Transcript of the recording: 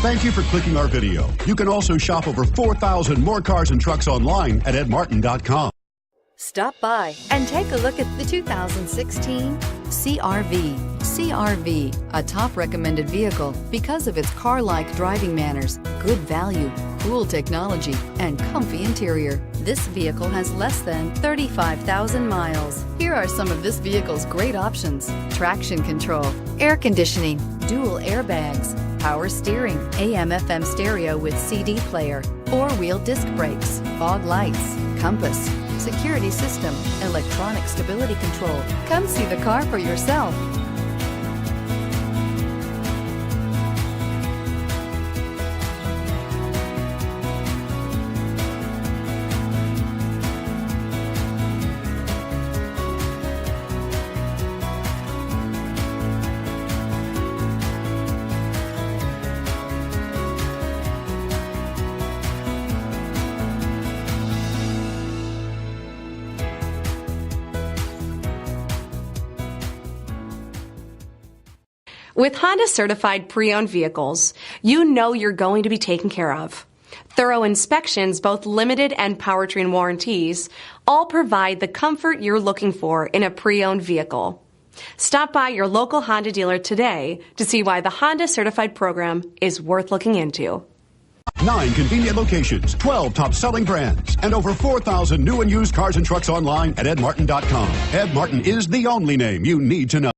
Thank you for clicking our video. You can also shop over 4,000 more cars and trucks online at edmartin.com. Stop by and take a look at the 2016 CR-V. CR-V, a top recommended vehicle because of its car-like driving manners, good value, cool technology, and comfy interior. This vehicle has less than 35,000 miles. Here are some of this vehicle's great options: traction control, air conditioning, dual airbags, power steering, AM/FM stereo with CD player, four-wheel disc brakes, fog lights, compass, security system, electronic stability control. Come see the car for yourself. With Honda certified pre-owned vehicles, you know you're going to be taken care of. Thorough inspections, both limited and powertrain warranties, all provide the comfort you're looking for in a pre-owned vehicle. Stop by your local Honda dealer today to see why the Honda certified program is worth looking into. 9 convenient locations, 12 top-selling brands, and over 4,000 new and used cars and trucks online at edmartin.com. Ed Martin is the only name you need to know.